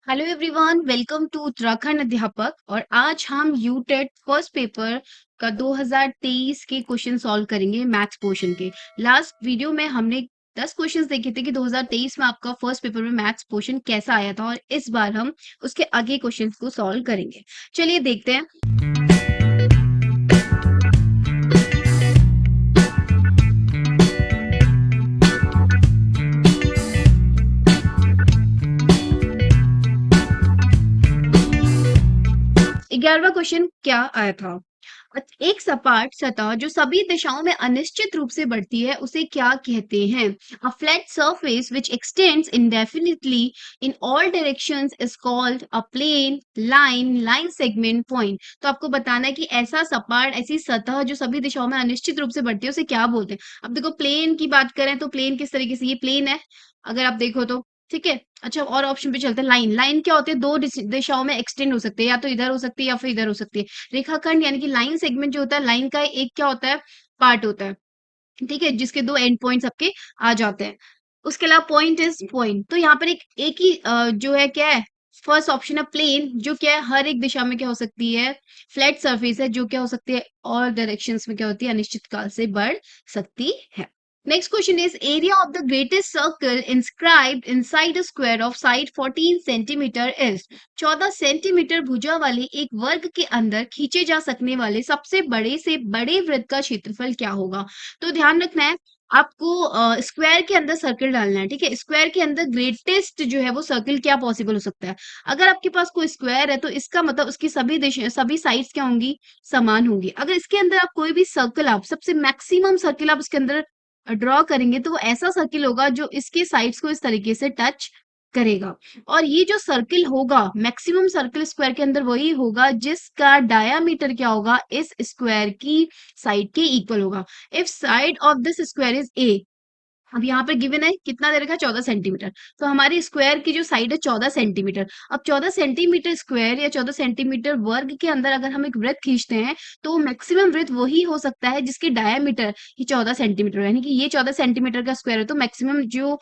Hello everyone, welcome to Uttarakhand Adhyapak. और आज हम यूटेट फर्स्ट पेपर का 2023 के क्वेश्चन सॉल्व करेंगे मैथ्स पोर्शन के। लास्ट वीडियो में हमने 10 क्वेश्चंस देखे थे कि 2023 में आपका फर्स्ट पेपर में मैथ्स पोर्शन कैसा आया था, और इस बार हम उसके आगे क्वेश्चंस को सॉल्व करेंगे। चलिए देखते हैं। 11वां क्वेश्चन क्या आया था। एक सपाट सतह जो सभी दिशाओं में अनिश्चित रूप से बढ़ती है उसे क्या कहते हैं। A flat surface which x tends indefinitely in all directions is called a plane, line segment, point। तो आपको बताना है कि ऐसा सपाट, ऐसी सतह जो सभी दिशाओं में अनिश्चित रूप से बढ़ती है उसे क्या बोलते हैं। अब देखो, प्लेन की बात करें तो प्लेन किस तरीके से, ये प्लेन है अगर आप देखो तो, ठीक है। अच्छा, और ऑप्शन पे चलते हैं। लाइन क्या होती है, दो दिशाओं में एक्सटेंड हो सकते हैं, या तो इधर हो सकती है या फिर इधर हो सकती है। रेखाखंड यानी कि लाइन सेगमेंट जो होता है, लाइन का एक क्या होता है, पार्ट होता है, ठीक है, जिसके दो एंड पॉइंट्स आपके आ जाते हैं। उसके अलावा पॉइंट इज पॉइंट, तो यहाँ पर एक ही जो है क्या है, फर्स्ट ऑप्शन है प्लेन, जो क्या है हर एक दिशा में क्या हो सकती है, फ्लैट सरफेस है, जो क्या हो सकती है और डायरेक्शंस में क्या होती है, अनिश्चित काल से बढ़ सकती है। Next question is area of the greatest circle inscribed inside a square of side 14 centimeter is। 14 centimetre भुजा वाले एक वर्ग के अंदर खींचे जा सकने वाले सबसे बड़े से बड़े वृत्त का क्षेत्रफल क्या होगा। तो ध्यान रखना है आपको, स्क्वायर के अंदर सर्कल डालना है, ठीक है। स्क्वायर के अंदर ग्रेटेस्ट जो है वो सर्कल क्या पॉसिबल हो सकता है। अगर आपके पास कोई स्क्वायर है तो इसका मतलब उसकी सभी दिशा, सभी साइड्स क्या होंगी, समान होंगी। अगर इसके अंदर आप कोई भी सर्कल, आप सबसे मैक्सिमम सर्कल आप इसके अंदर ड्रॉ करेंगे तो वो ऐसा सर्किल होगा जो इसके साइड्स को इस तरीके से टच करेगा। और ये जो सर्किल होगा, मैक्सिमम सर्किल स्क्वायर के अंदर वही होगा जिसका डायामीटर क्या होगा, इस स्क्वायर की साइड के इक्वल होगा। If side of this square is a, अब यहाँ पर गिवन है कितना दे रखा है, 14 सेंटीमीटर। तो हमारी स्क्वायर की जो साइड है 14 सेंटीमीटर। अब 14 सेंटीमीटर स्क्वायर या 14 सेंटीमीटर वर्ग के अंदर अगर हम एक वृत्त खींचते हैं तो मैक्सिमम वृत्त वही हो सकता है जिसकी डायमीटर ही 14 सेंटीमीटर, यानी कि ये 14 सेंटीमीटर का स्क्वायर है तो मैक्सिमम जो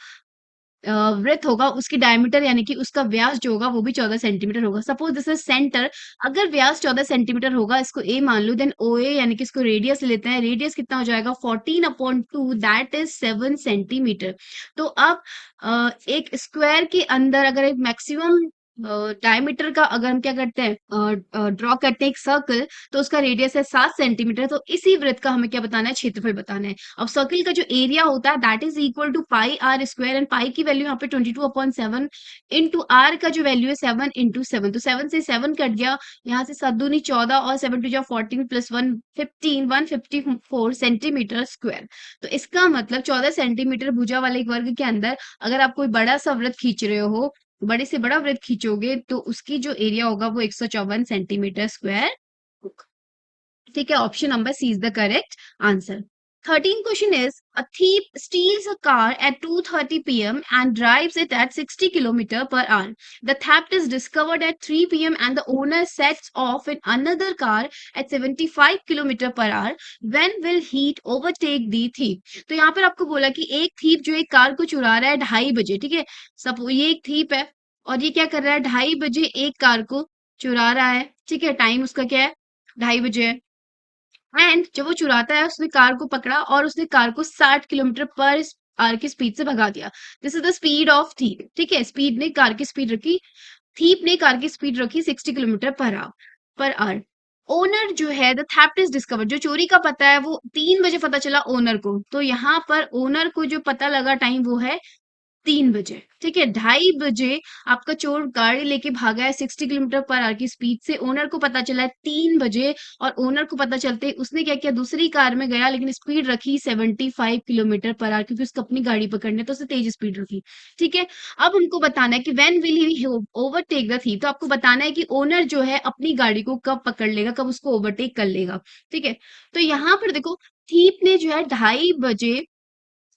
वृत्त होगा उसकी डायमीटर यानी कि उसका व्यास जो होगा वो भी 14 सेंटीमीटर होगा। सपोज दिस इज सेंटर, अगर व्यास 14 सेंटीमीटर होगा, इसको ए मान लो, देन ओ ए यानी कि इसको रेडियस लेते हैं। रेडियस कितना हो जाएगा, 14/2, दैट इज 7 सेंटीमीटर। तो अब एक स्क्वायर के अंदर अगर एक मैक्सिमम डायमीटर का अगर हम क्या करते हैं, ड्रॉ करते हैं एक सर्कल, तो उसका रेडियस है 7 सेंटीमीटर। तो इसी वृत्त का हमें क्या बताना है, क्षेत्रफल बताना है। अब सर्किल का जो एरिया होता है that is equal to pi r square, and pi की वैल्यू यहाँ पे 22/7 इंटू आर का जो वैल्यू है 7/7। तो 7 से 7 कट गया, यहाँ से 7 दूनी 14 और 7 टू जा 14 प्लस 1 15, 154 सेंटीमीटर स्क्वायर। तो इसका मतलब 14 सेंटीमीटर भुजा वाले एक वर्ग के अंदर अगर आप कोई बड़ा सा वृत्त खींच रहे हो, बड़े से बड़ा वृत्त खींचोगे तो उसकी जो एरिया होगा वो 154 सेंटीमीटर स्क्वायर होगा। ठीक है, option number C is the correct answer. 13 question is, a thief steals a car at 2:30 p.m. and drives it at 60 km per hour. The theft is discovered at 3 p.m. and the owner sets off in another car at 75 km per hour. When will he overtake the thief? तो यहाँ पर आपको बोला कि एक thief जो एक car को चुरा रहा है 2:30 बजे, ठीक है। सब ये एक थीप है और ये क्या कर रहा है, 2:30 बजे एक कार को चुरा रहा है, ठीक है। टाइम उसका क्या है, 2:30 बजे है। एंड जब वो चुराता है उसने कार को पकड़ा और उसने कार को 60 किलोमीटर पर आवर की स्पीड से भगा दिया। This is the speed of thief, ठीक है। स्पीड ने कार की स्पीड रखी, थीप ने कार की स्पीड रखी 60 किलोमीटर पर आवर। ओनर जो है, द थेफ्ट इज डिस्कवर्ड, जो चोरी का पता है वो 3 बजे पता चला ओनर को। तो यहाँ पर ओनर को जो पता लगा टाइम वो है 3 बजे, ठीक है। 2:30 बजे आपका चोर गाड़ी लेके भागा है 60 किलोमीटर पर आवर की स्पीड से, ओनर को पता चला है 3 बजे, और ओनर को पता चलते ही उसने क्या किया, दूसरी कार में गया लेकिन स्पीड रखी 75 किलोमीटर पर आवर, क्योंकि उसको अपनी गाड़ी पकड़ने तो उसने तेज स्पीड रखी, ठीक है। अब हमको बताना है कि when will he overtake the thief, तो आपको बताना है कि ओनर जो है अपनी गाड़ी को कब पकड़ लेगा, कब उसको ओवरटेक कर लेगा, ठीक है। तो यहाँ पर देखो, थीप ने जो है 2:30 बजे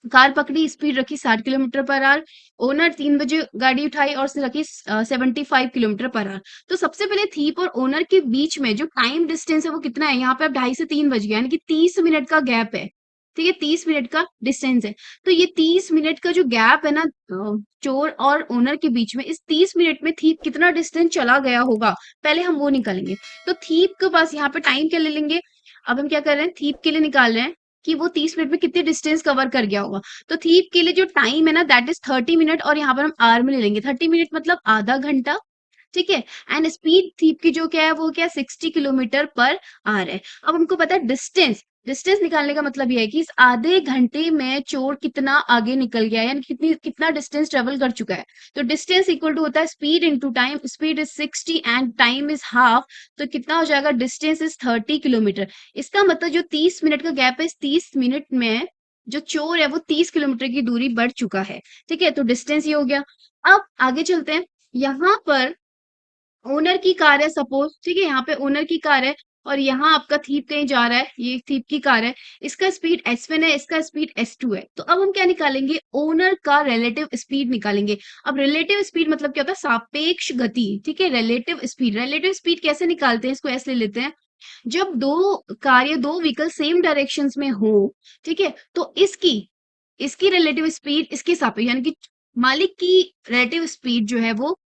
कार पकड़ी, स्पीड रखी 60 किलोमीटर पर आवर। ओनर 3 बजे गाड़ी उठाई और उसने रखी 75 किलोमीटर पर आवर। तो सबसे पहले थीप और ओनर के बीच में जो टाइम डिस्टेंस है वो कितना है, यहाँ पे अब 2:30 से 3 बज गया, यानी कि 30 मिनट का गैप है। ठीक है, 30 मिनट का डिस्टेंस है। तो ये 30 मिनट का जो गैप है ना चोर और ओनर के बीच में, इस 30 मिनट में थीप कितना डिस्टेंस चला गया होगा, पहले हम वो निकालेंगे। तो थीप के पास यहाँ पे टाइम क्या ले लेंगे, अब हम क्या कर रहे हैं, थीप के लिए निकाल रहे हैं कि वो 30 मिनट में कितने डिस्टेंस कवर कर गया होगा। तो थीप के लिए जो टाइम है ना दैट इज 30 मिनट, और यहाँ पर हम आर में ले लेंगे। 30 मिनट मतलब आधा घंटा, ठीक है। एंड स्पीड थीप की जो क्या है वो क्या 60 किलोमीटर पर आवर है। अब हमको पता है डिस्टेंस, डिस्टेंस निकालने का मतलब ये है कि इस आधे घंटे में चोर कितना आगे निकल गया है, यानी कितना डिस्टेंस ट्रेवल कर चुका है। तो डिस्टेंस इक्वल टू होता है speed into time, speed is 60 and time is half. तो कितना हो जाएगा, डिस्टेंस इज 30 किलोमीटर। इसका मतलब जो 30 मिनट का गैप है, इस 30 मिनट में जो चोर है वो 30 किलोमीटर की दूरी बढ़ चुका है, ठीक है। तो डिस्टेंस ये हो गया। अब आगे चलते हैं, यहाँ पर ओनर की कार है सपोज, ठीक है, यहाँ पे ओनर की कार है और यहाँ आपका थीप कहीं जा रहा है, ये थीप की कार है, इसका स्पीड S1 है, इसका स्पीड S2 है। तो अब हम क्या निकालेंगे, ओनर का रिलेटिव स्पीड निकालेंगे। अब रिलेटिव स्पीड मतलब क्या होता है, सापेक्ष गति, ठीक है। रिलेटिव स्पीड कैसे निकालते हैं, इसको ऐसे ले लेते हैं। जब दो कार या दो व्हीकल सेम डायरेक्शन में हो, ठीक है, तो इसकी इसकी रिलेटिव स्पीड इसके सापेक्ष, यानी कि मालिक की रिलेटिव स्पीड जो है वो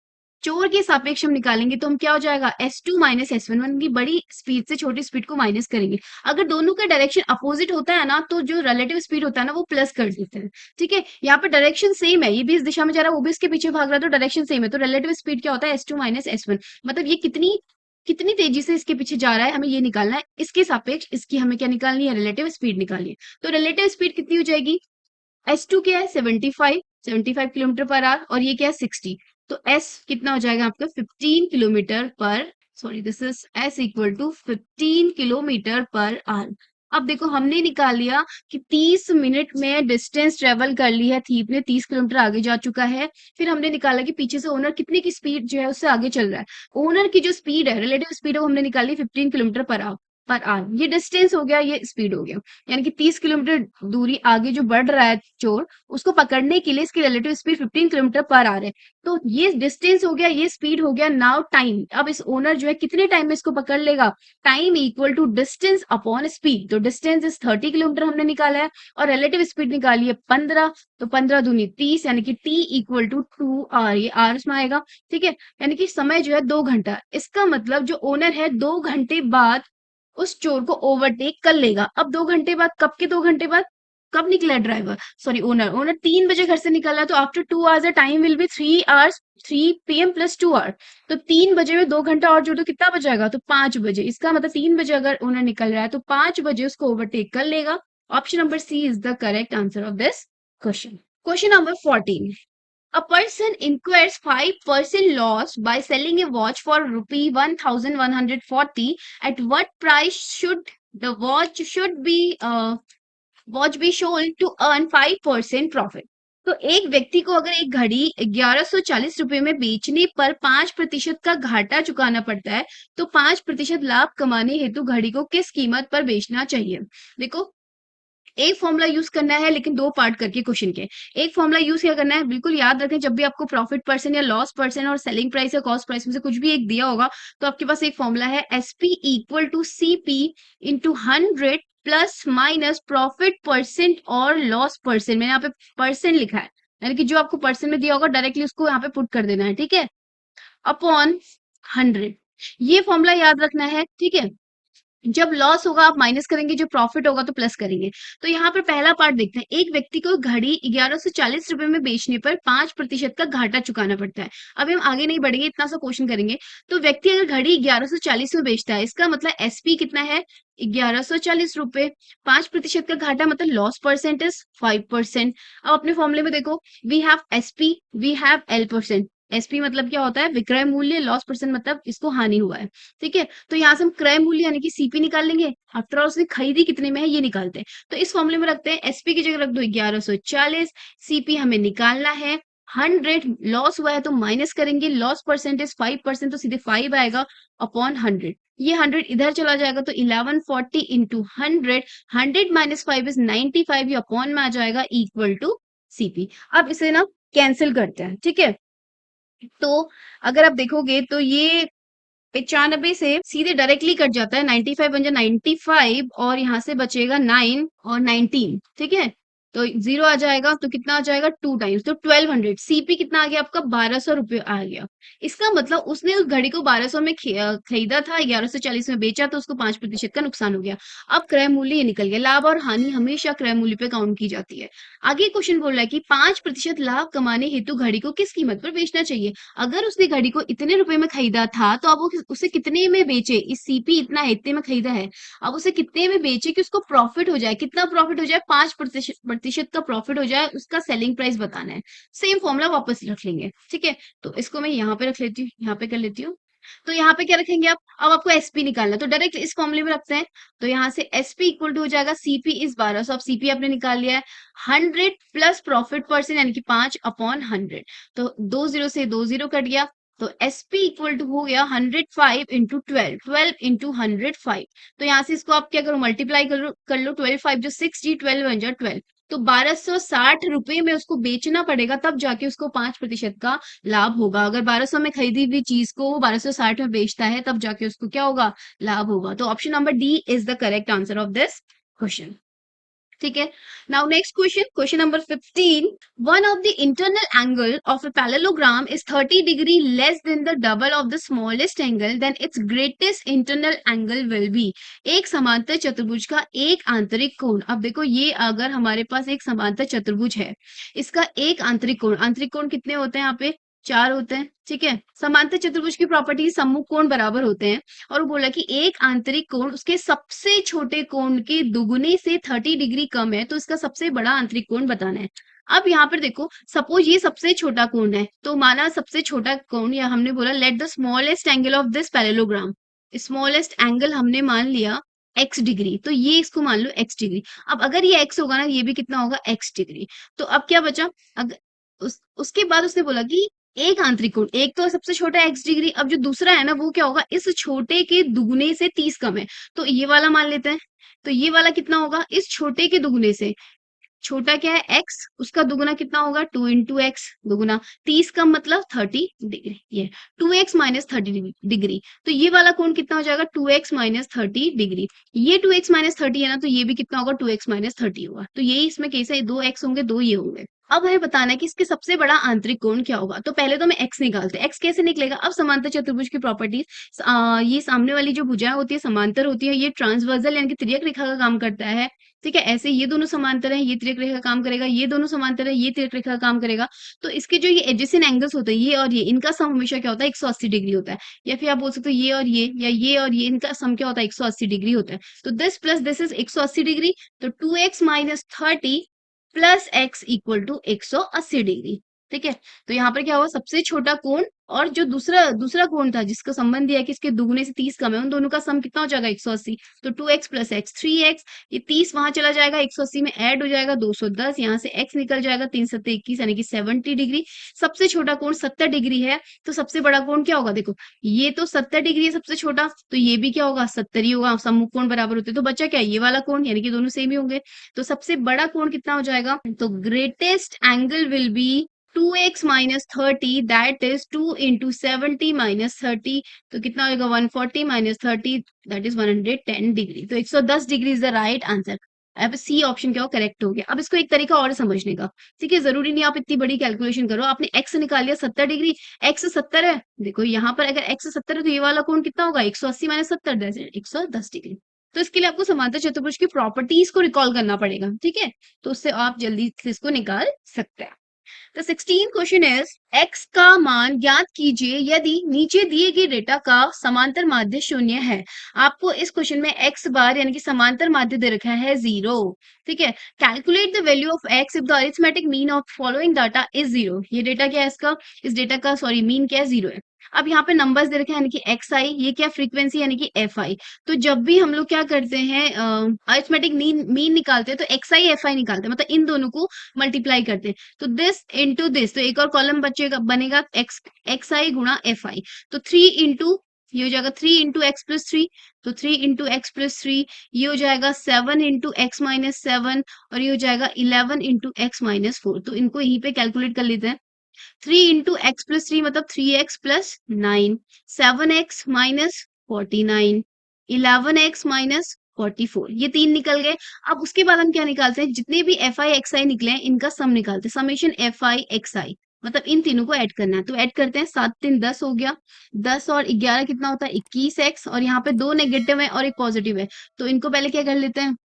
चोर के सापेक्ष हम निकालेंगे। तो हम क्या हो जाएगा, S2 माइनस S1, वन की बड़ी स्पीड से छोटी स्पीड को माइनस करेंगे। अगर दोनों का डायरेक्शन अपोजिट होता है ना, तो जो रिलेटिव स्पीड होता है ना वो प्लस कर देते हैं, ठीक है। यहाँ पे डायरेक्शन सेम है, ये भी इस दिशा में जा रहा है, वो भी इसके पीछे भाग रहा है, तो डायरेक्शन सेम है। तो रिलेटिव स्पीड क्या होता है, S2 माइनस S1। मतलब ये कितनी कितनी तेजी से इसके पीछे जा रहा है, हमें ये निकालना है। इसके सापेक्ष इसकी हमें क्या निकालनी है, रिलेटिव स्पीड निकालनी है। तो रिलेटिव स्पीड कितनी हो जाएगी, S2 क्या है 75 किलोमीटर पर आवर, और ये क्या है 60। तो S कितना हो जाएगा आपका 15 kilometre per, sorry this is S equal to 15 kilometre per hour. अब देखो हमने निकाल लिया कि 30 मिनट में डिस्टेंस ट्रेवल कर ली है, थीप ने 30 किलोमीटर आगे जा चुका है। फिर हमने निकाला कि पीछे से ओनर कितने की स्पीड जो है उससे आगे चल रहा है। ओनर की जो स्पीड है, रिलेटिव स्पीड है, वो हमने निकाली 15 किलोमीटर पर आवर। ये डिस्टेंस हो गया, ये स्पीड हो गया। यानी कि 30 किलोमीटर दूरी आगे जो बढ़ रहा है चोर, उसको पकड़ने के लिए इसकी relative speed 15 kilometre per our है। तो ये डिस्टेंस हो गया, ये स्पीड हो गया। नाउ टाइम, अब इस ओनर जो है कितने टाइम में इसको पकड़ लेगा, time equal to distance upon speed. तो डिस्टेंस इज 30 किलोमीटर हमने निकाला है, और रिलेटिव स्पीड निकाली है 15। तो 15 दूनी 30, यानी कि T इक्वल टू 2R, ये आवर्स में आएगा, ठीक है। यानी कि समय जो है 2 घंटा। इसका मतलब जो ओनर है 2 घंटे बाद उस चोर को ओवरटेक कर लेगा। अब 2 घंटे बाद, कब के 2 घंटे बाद, कब निकला ड्राइवर, सॉरी ओनर, 3 बजे घर से निकला है, तो after 2 hours the time will be 3 hours, 3 PM plus 2 hour. तो 3 बजे में 2 घंटा और जोड़ तो कितना बचेगा, तो 5 बजे। इसका मतलब 3 बजे अगर ओनर निकल रहा है तो 5 बजे उसको ओवरटेक कर लेगा। Option number C is the correct answer of this question. Question number 14, a person incurs 5% loss by selling a watch for rupee 1140. At what price should the watch be sold to earn 5% profit? तो एक व्यक्ति को अगर एक घड़ी 1140 रुपए में बेचने पर 5% का घाटा चुकाना पड़ता है, तो 5% लाभ कमाने हेतु घड़ी को किस कीमत पर बेचना चाहिए। देखो, एक फॉर्मूला यूज करना है, लेकिन दो पार्ट करके क्वेश्चन के। एक फॉर्मूला यूज क्या करना है, बिल्कुल याद रखें, जब भी आपको प्रॉफिट परसेंट या लॉस परसेंट और सेलिंग प्राइस या कॉस्ट प्राइस में से कुछ भी एक दिया होगा, तो आपके पास एक फॉर्मूला है SP equal to CP into 100 plus minus profit percent और लॉस परसेंट। मैंने यहाँ पे परसेंट लिखा है, यानी कि जो आपको परसेंट में दिया होगा डायरेक्टली उसको यहाँ पे पुट कर देना है, ठीक है, अपॉन 100। ये फॉर्मूला याद रखना है, ठीक है। जब लॉस होगा आप माइनस करेंगे, जो प्रॉफिट होगा तो प्लस करेंगे। तो यहाँ पर पहला पार्ट देखते हैं, एक व्यक्ति को घड़ी 1140 रुपए में बेचने पर 5% का घाटा चुकाना पड़ता है। अभी हम आगे नहीं बढ़ेंगे, इतना सा क्वेश्चन करेंगे। तो व्यक्ति अगर घड़ी 1140 में बेचता है, इसका मतलब SP कितना है, 1140 रुपए, 5% का घाटा मतलब लॉस परसेंटेज 5%। अब अपने फॉर्मूले में देखो, we have SP, we have L%। SP मतलब क्या होता है, विक्रय मूल्य, लॉस परसेंट मतलब इसको हानि हुआ है, ठीक है। तो यहाँ से हम क्रय मूल्य यानी कि CP निकाल लेंगे। आफ्टर ऑल उसने खरीदी कितने में है ये निकालते हैं। तो इस फॉर्मूले में रखते हैं, SP की जगह रख दो 1140, CP हमें निकालना है 100, लॉस हुआ है तो माइनस करेंगे, लॉस परसेंटेज 5%, तो सीधे 5 आएगा अपॉन 100। ये 100 इधर चला जाएगा, तो 1140 इंटू 100, 100 माइनस 5 इज 95, ये अपॉन में आ जाएगा इक्वल टू CP। अब इसे ना कैंसिल करते हैं, ठीक है। तो अगर आप देखोगे तो ये 95 से सीधे डायरेक्टली कट जाता है, 95 बन जाए 95 और यहाँ से बचेगा 9 और 19, ठीक है। तो 0 आ जाएगा तो कितना आ जाएगा 2 टाइम्स, तो 1200। सीपी कितना आ गया आपका 1200 रुपये आ गया। इसका मतलब उसने उस घड़ी को 1200 में खरीदा था, 1140 में बेचा, तो उसको 5% का नुकसान हो गया। अब क्रय मूल्य ये निकल गया। लाभ और हानि हमेशा क्रय मूल्य पे काउंट की जाती है। आगे क्वेश्चन बोल रहा है कि 5% लाभ कमाने हेतु घड़ी को किस कीमत पर बेचना चाहिए। अगर उसने घड़ी को इतने रुपए में खरीदा था तो अब वो उसे कितने में बेचे, इस सीपी इतना है, इतने में खरीदा है, अब उसे कितने में बेचे कि उसको प्रॉफिट हो जाए। कितना प्रॉफिट हो जाए, 5% का प्रॉफिट हो जाए, उसका सेलिंग प्राइस बताना है। सेम फॉर्मूला वापस रख लेंगे, ठीक है। तो इसको मैं यहाँ पे रख लेती हूँ, यहाँ पे कर लेती हूँ। तो यहाँ पे क्या रखेंगे आप, अब आपको एसपी निकालना है तो डायरेक्ट इस फॉर्मूले में रखते हैं। तो यहाँ से एसपी इक्वल टू हो जाएगा सीपी इज 1200। अब सीपी आपने निकाल लिया है, 100 प्लस प्रॉफिट परसेंट यानी कि 5/100। तो 20 से 20 कट गया, तो एसपी इक्वल टू हो गया 105 इंटू 12, 12 इंटू 105। तो यहाँ से इसको आप क्या करो, मल्टीप्लाई कर लो 12 5 जो 6 जी, 12 1 जा 12। तो 1260 रुपए में उसको बेचना पड़ेगा, तब जाके उसको 5% का लाभ होगा। अगर 1200 में खरीदी हुई चीज को वो 1260 में बेचता है, तब जाके उसको क्या होगा, लाभ होगा। तो option number D is the correct answer of this question, ठीक है। Now next question, question number 15। One of the internal angle of a parallelogram is 30 degree less than the double of the smallest angle, then its greatest internal angle will be. एक समांतर चतुर्भुज का एक आंतरिक कोण, अब देखो ये अगर हमारे पास एक समांतर चतुर्भुज है, इसका एक आंतरिक कोण कितने होते हैं, यहाँ पे 4 होते हैं, ठीक है। समांतर चतुर्भुज की प्रॉपर्टी सम्मुख कोण बराबर होते हैं, और वो बोला कि एक आंतरिक कोण उसके सबसे छोटे कोण के दुगुने से 30 डिग्री कम है, तो इसका सबसे बड़ा आंतरिक कोण बताना है। अब यहाँ पर देखो, सपोज ये सबसे छोटा कोण है, तो माना सबसे छोटा कोण, या हमने बोला let the smallest angle of this parallelogram, smallest angle हमने मान लिया x डिग्री, तो ये इसको मान लो x डिग्री। अब अगर ये x होगा ना, ये भी कितना होगा x डिग्री। तो अब क्या बचा, अगर उसके बाद उसने बोला कि एक आंतरिक कोण, एक तो सबसे छोटा x डिग्री, अब जो दूसरा है ना वो क्या होगा, इस छोटे के दुगुने से 30 कम है, तो ये वाला मान लेते हैं। तो ये वाला कितना होगा, इस छोटे के दुगुने से, छोटा क्या है x, उसका दुगुना कितना होगा 2 इंटू एक्स, दुगुना 30 का मतलब 30 डिग्री, ये 2x माइनस 30 डिग्री। तो ये वाला कोण कितना हो जाएगा 2x माइनस 30 डिग्री। ये 2x माइनस 30 है ना, तो ये भी कितना होगा 2x माइनस 30 होगा। तो यही इसमें केस है, 2x होंगे, 2 ये होंगे। अब हमें बताना है कि इसके सबसे बड़ा आंतरिक कोण क्या होगा। तो पहले तो मैं x निकालते हैं, x कैसे निकलेगा, अब समांतर चतुर्भुज की प्रॉपर्टीज, ये सामने वाली जो भुजाएं होती है समांतर होती है, ये ट्रांसवर्सल यानी कि तिर्यक रेखा का काम करता है, ठीक है। ऐसे ये दोनों समांतर है, ये तिर्यक रेखा काम करेगा, ये दोनों समांतर है, ये तिर्यक रेखा काम करेगा। तो इसके जो ये एडजेसेंट एंगल्स होते हैं, ये और ये, इनका सम हमेशा क्या होता है 180 डिग्री होता है। या फिर आप बोल सकते हो ये और ये, या ये और ये, इनका सम क्या होता है 180 डिग्री होता है। तो this plus this is 180 degree, तो 2x minus 30 plus x equal to 180 degree, ठीक है। तो यहाँ पर क्या हुआ, सबसे छोटा कोण और जो दूसरा दूसरा कोण था जिसका संबंध दिया है कि इसके दुगुने से 30 कम है, उन दोनों का सम कितना हो जाएगा 180। तो 2x प्लस एक्स 3x, ये 30 वहां चला जाएगा, 180 में ऐड हो जाएगा 210, यहाँ से x निकल जाएगा 3 7 21 यानी कि 70 डिग्री। सबसे छोटा कोण 70 डिग्री है, तो सबसे बड़ा कोण क्या होगा, देखो ये तो 70 डिग्री है सबसे छोटा, तो ये भी क्या होगा 70 ही होगा, सम्मुख कोण बराबर होते हैं। तो बचा क्या, ये वाला कोण, यानी कि दोनों सेम ही होंगे। तो सबसे बड़ा कोण कितना हो जाएगा, तो greatest angle will B 2x minus 30, that is 2 into 70 minus 30, तो कितना होगा 140 माइनस 30, दैट इज 110 डिग्री। तो 110 degree is the right answer. अब सी ऑप्शन क्या हो, करेक्ट हो गया। अब इसको एक तरीका और समझने का, ठीक है, जरूरी नहीं आप इतनी बड़ी कैलकुलेशन करो। आपने x निकाल लिया 70 डिग्री, x 70 है, देखो यहाँ पर अगर x 70 है तो ये वाला कोण कितना होगा 180 माइनस 70, 110 डिग्री। तो इसके लिए आपको समांतर चतुर्भुज की प्रॉपर्टीज को रिकॉल करना पड़ेगा, ठीक है। तो उससे आप जल्दी से इसको निकाल सकते हैं। The 16th question is x का मान ज्ञात कीजिए यदि नीचे दिए गए डेटा का समांतर माध्य 0 है। आपको इस क्वेश्चन में x बार यानी कि समांतर माध्य दे रखा है 0, ठीक है। Calculate the value of x if the arithmetic mean of following data is 0। ये डेटा क्या है इसका, इस डेटा का सॉरी मीन क्या है 0 है। अब यहाँ पे नंबर्स दे रखे हैं यानी कि एक्स आई, ये क्या फ्रीक्वेंसी यानी कि एफ आई। तो जब भी हम लोग क्या करते हैं अरिथमेटिक मीन निकालते हैं तो एक्स आई एफ आई निकालते हैं, मतलब इन दोनों को मल्टीप्लाई करते हैं। तो दिस इंटू दिस, तो एक और कॉलम बचेगा, बनेगा एक्स आई गुणा एफ आई। तो 3 इंटू, ये हो जाएगा 3 इंटू एक्स प्लस 3, तो 3 इंटू एक्स प्लस 3, ये हो जाएगा 7 इंटू एक्स माइनस 7, और ये हो जाएगा 11 इंटू एक्स माइनस 4। तो इनको यहीं पे कैलकुलेट कर लेते हैं। 3 इंटू एक्स प्लस 3 मतलब 3x plus 9, 7x minus 49, 11x minus 44, ये तीन निकल गए। अब उसके बाद हम क्या निकालते हैं, जितने भी एफ आई एक्स आई निकले हैं इनका सम निकालते हैं, समेशन एफ आई एक्स आई, मतलब इन तीनों को ऐड करना है। तो ऐड करते हैं, 7 3 10 हो गया, 10 और 11 कितना होता है 21x, और यहाँ पे दो नेगेटिव है और एक पॉजिटिव है, तो इनको पहले क्या कर लेते हैं,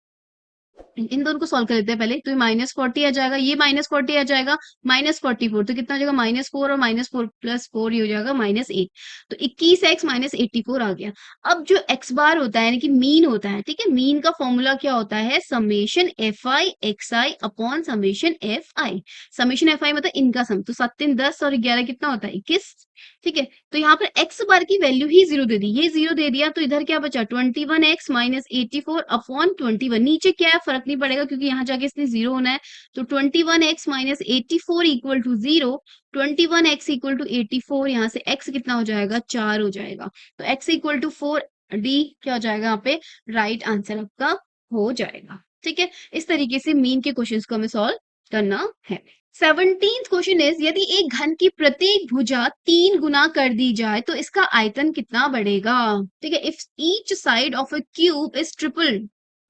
इन दोनों को सॉल्व कर लेते हैं पहले। तो ये -40 आ जाएगा, ये -40 आ जाएगा, -44, तो कितना हो जाएगा -4, और -4 प्लस 4 ये हो जाएगा -8, तो 21x माइनस 84 आ गया। अब जो x बार होता है यानी कि मीन होता है, ठीक है, मीन का फॉर्मूला क्या होता है, summation F I x I upon summation F I. Summation F I मतलब इनका सम, तो 7 3 10 और 11 कितना होता है 21, ठीक है। तो यहाँ पर x बार की वैल्यू ही 0 दे दी, ये 0 दे दिया, तो इधर क्या बचा 21x माइनस 84 अपॉन 21, नीचे क्या है फर्क नहीं पड़ेगा क्योंकि यहाँ जाके इसने 0 होना है, तो 21x minus 84 equal to 0, 21x equal to 84, यहाँ से x कितना हो जाएगा 4 हो जाएगा, तो x इक्वल टू 4, डी क्या हो जाएगा यहाँ पे राइट आंसर आपका हो जाएगा, ठीक है। इस तरीके से मीन के क्वेश्चंस को हमें सॉल्व करना है। 17th क्वेश्चन इज, यदि एक घन की प्रत्येक भुजा 3 गुना कर दी जाए तो इसका आयतन कितना बढ़ेगा, ठीक है। If each side of a cube is triple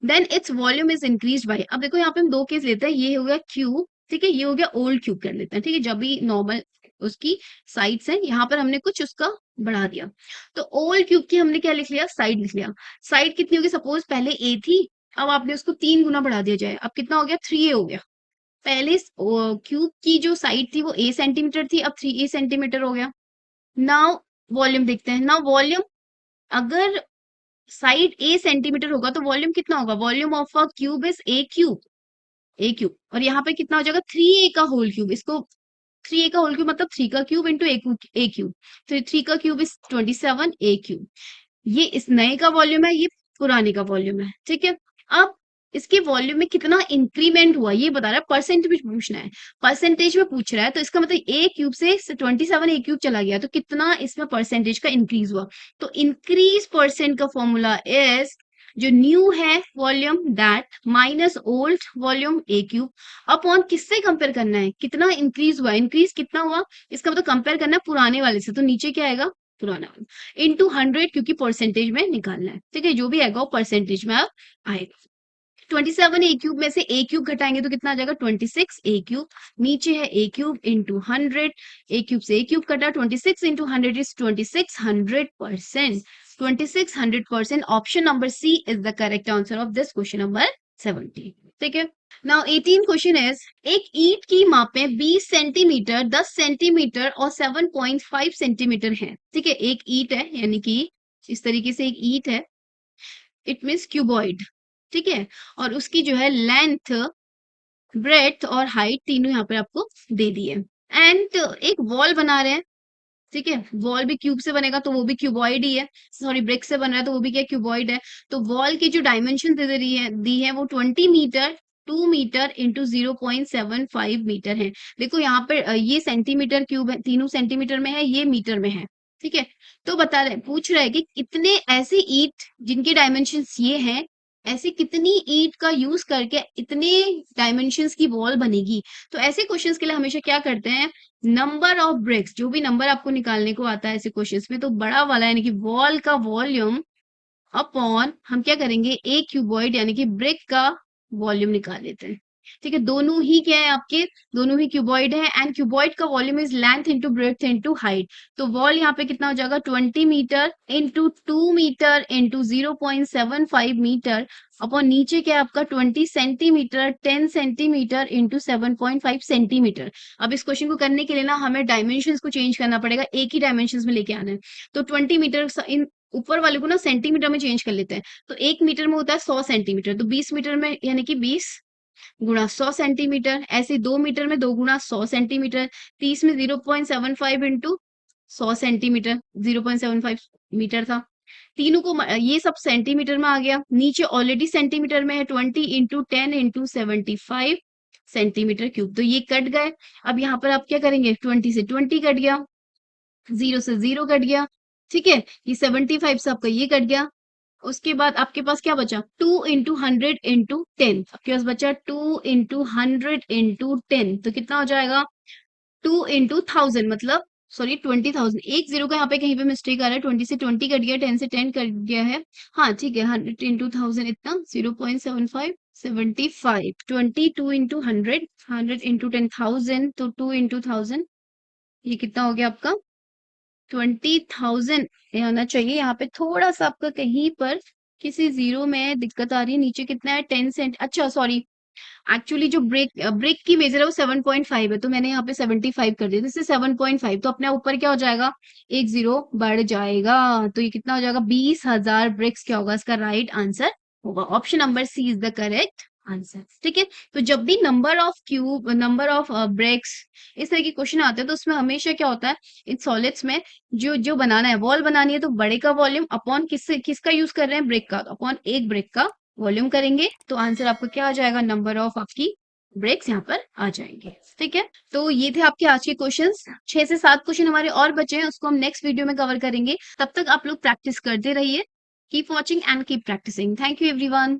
then its volume is increase by, अब देखो यहाँ पे हम दो केस लेते हैं, ये हो गया क्यूब, ठीक है, ये हो गया ओल्ड क्यूब कर लेते हैं, ठीक है, जब भी नॉर्मल उसकी साइड्स हैं, यहाँ पर हमने कुछ उसका बढ़ा दिया, तो ओल्ड क्यूब की हमने क्या लिख लिया, साइड लिख लिया। साइड कितनी होगी, सपोज पहले ए थी, अब आपने उसको 3 गुना बढ़ा दिया जाए, अब कितना हो गया 3a हो गया। पहले क्यूब की जो साइड थी वो a सेंटीमीटर थी, अब 3a सेंटीमीटर हो गया। नाउ वॉल्यूम देखते हैं, नाउ वॉल्यूम, अगर साइड a सेंटीमीटर होगा तो वॉल्यूम कितना होगा, volume of a cube is a cube, और यहाँ पे कितना हो जाएगा 3a का होल क्यूब, इसको 3a का होल क्यूब मतलब 3 का क्यूब इंटू a क्यूब, तो 3 का क्यूब इज 27 a क्यूब। ये इस नए का वॉल्यूम है, ये पुराने का वॉल्यूम है, ठीक है। अब इसके वॉल्यूम में कितना इंक्रीमेंट हुआ ये बता रहा है, परसेंटेज में पूछना है, परसेंटेज में पूछ रहा है, तो इसका मतलब ए क्यूब से 27 ए क्यूब चला गया, तो कितना इसमें परसेंटेज का इंक्रीज हुआ, तो इंक्रीज परसेंट का फॉर्मूला इज, जो न्यू है volume that minus old volume A cube upon किससे कंपेयर करना है, कितना इंक्रीज हुआ, इंक्रीज कितना हुआ, इसका मतलब कंपेयर करना है पुराने वाले से, तो नीचे क्या आएगा पुराना वाला इंटू 100, क्योंकि परसेंटेज में निकालना है, ठीक है, जो भी आएगा वो परसेंटेज में आएगा। 27 ए क्यूब में से ए क्यूब घटाएंगे तो कितना आ जाएगा 26 ए क्यूब, नीचे है a cube into 100, a cube से ए क्यूब कटा, 26 into 100 is 2600%, 2600%, option number C is the correct answer of this question number 17, ठीक है। नाउ 18 क्वेश्चन इज, एक ईंट की मापें 20 सेंटीमीटर, 10 सेंटीमीटर और 7.5 सेंटीमीटर है, ठीक है, एक ईंट है यानी कि इस तरीके से एक ईंट है, इट मीन्स क्यूबॉइड, ठीक है, और उसकी जो है लेंथ, ब्रेथ और हाइट तीनों यहाँ पे आपको दे दी है, एंड एक वॉल बना रहे हैं, ठीक है, वॉल भी क्यूब से बनेगा तो वो भी क्यूबॉइड ही है, सॉरी ब्रिक से बन रहा है तो वो भी क्या क्यूबॉइड है, तो वॉल की जो डायमेंशन दे रही है दी है वो 20 मीटर, 2 मीटर इंटू 0.75 मीटर है। देखो यहाँ पर ये सेंटीमीटर क्यूब है, तीनों सेंटीमीटर में है, ये मीटर में है, ठीक है। तो बता रहे पूछ रहे हैं कि कितने ऐसे ईंट जिनके डायमेंशंस ये हैं, ऐसे कितनी ईंट का यूज करके इतने डायमेंशंस की वॉल बनेगी, तो ऐसे क्वेश्चंस के लिए हमेशा क्या करते हैं, नंबर ऑफ ब्रिक्स, जो भी नंबर आपको निकालने को आता है ऐसे क्वेश्चंस में, तो बड़ा वाला यानी कि वॉल का वॉल्यूम अपॉन हम क्या करेंगे ए क्यूबॉइड यानी कि ब्रिक का वॉल्यूम निकाल लेते हैं, ठीक है, दोनों ही क्या है आपके, दोनों ही क्यूबॉइड है, एंड क्यूबॉइड का volume is length into breadth into height, तो वॉल यहाँ पे कितना हो जाएगा 20 metre into 2 metre into 0.75 metre upon नीचे क्या है आपका 20 सेंटीमीटर, 10 सेंटीमीटर इंटू 7.5 सेंटीमीटर। अब इस क्वेश्चन को करने के लिए ना हमें डायमेंशंस को चेंज करना पड़ेगा, एक ही डायमेंशंस में लेके आना है, तो 20 मीटर इन ऊपर वाले को ना सेंटीमीटर में चेंज कर लेते हैं, तो 1 मीटर में होता है 100 सेंटीमीटर, तो 20 मीटर में यानी कि 20 गुणा 100 सेंटीमीटर, ऐसे 2 मीटर में 2 गुणा 100 सेंटीमीटर, 30 में 0.75 इंटू 100 सेंटीमीटर, 0.75 मीटर था, तीनों को ये सब सेंटीमीटर में आ गया, नीचे ऑलरेडी सेंटीमीटर में है 20 इंटू 10 इंटू 75 सेंटीमीटर क्यूब, तो ये कट गए। अब यहाँ पर आप क्या करेंगे 20 से 20 कट गया, 0 से 0 कट गया, ठीक है, ये 75 से आपका ये कट गया, उसके बाद आपके पास क्या बचा 2 इंटू 100 इंटू 10, आपके पास बचा 2 इंटू 100 इंटू 10, तो कितना हो जाएगा 2 इंटू 1000 मतलब सॉरी 20,000, एक जीरो का यहाँ पे कहीं पे मिस्टेक आ रहा है, 20 से 20 कट गया, 10 से 10 कट गया है। हाँ ठीक है, 100 इंटू 1000 इतना 0.75 75, 22 इंटू 100, 100 इंटू 10,000, तो 2 इंटू 1000, ये कितना हो गया आपका 20,000 आना चाहिए। यहाँ पे थोड़ा सा आपका कहीं पर किसी जीरो में दिक्कत आ रही है, नीचे कितना है 10 सेंट, अच्छा सॉरी, एक्चुअली जो ब्रेक की मेजर है वो 7.5 है, तो मैंने यहाँ पे 75 कर दिया, दिस इज 7.5, तो अपने ऊपर क्या हो जाएगा, एक जीरो बढ़ जाएगा, तो ये कितना हो जाएगा 20,000 ब्रिक्स, क्या होगा इसका राइट आंसर होगा, option number C is the correct answer. ठीक है, तो जब भी नंबर ऑफ ब्रेक्स इस तरह के क्वेश्चन आते हैं, तो उसमें हमेशा क्या होता है, इन सॉलिड्स में जो जो बनाना है, वॉल बनानी है, तो बड़े का वॉल्यूम अपॉन किसका यूज कर रहे हैं, ब्रेक का, तो अपॉन एक ब्रेक का वॉल्यूम करेंगे, तो आंसर आपका क्या आ जाएगा, नंबर ऑफ आपकी ब्रेक्स यहाँ पर आ जाएंगे। ठीक है, तो ये थे आपके आज के क्वेश्चंस, 6 से 7 क्वेश्चन हमारे और बचे हैं, उसको हम नेक्स्ट वीडियो में कवर करेंगे। तब तक आप लोग प्रैक्टिस करते रहिए, keep watching and keep practicing. Thank you everyone.